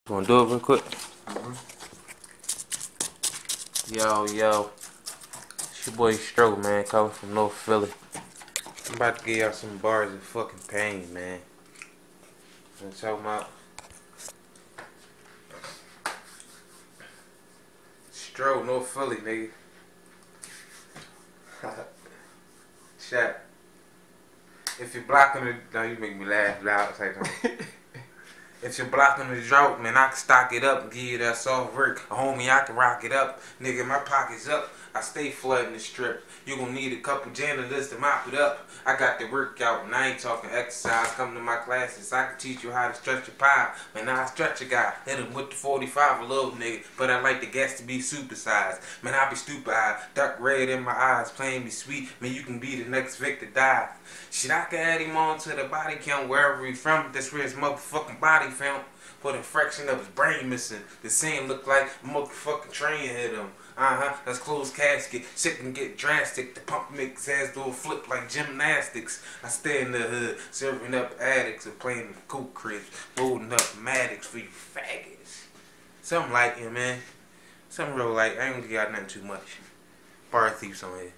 Gonna do it real quick? Yo. It's your boy Stroke, man, coming from North Philly. I'm about to give y'all some bars of fucking pain, man. I'm talking about Stroke, North Philly, nigga. Shaq. If you're blocking the... No, you make me laugh loud. If you're blocking the drought, man, I can stock it up and give you that soft work. Homie, I can rock it up. Nigga, my pocket's up. I stay flooding the strip. You gon' need a couple janitors to mop it up. I got the workout and I ain't talking exercise. Come to my classes. I can teach you how to stretch your pile. Man, I stretch a guy. Hit him with the 45, a little nigga. But I like the gas to be supersized. Man, I be stupid eyed. Dark red in my eyes. Playing me sweet. Man, you can be the next Victor die. Shit, I can add him on to the body count wherever he from. That's where his motherfucking body found. For the fraction of his brain missing. The scene look like a motherfucking train hit him. That's closed casket. Shit can get drastic. The pump makes his ass do a flip like gymnastics. I stay in the hood, serving up addicts and playing the coke cribs, loading up Maddox for you faggots. Something like it, man. Something real like. I ain't gonna got nothing too much. Bar thieves on here.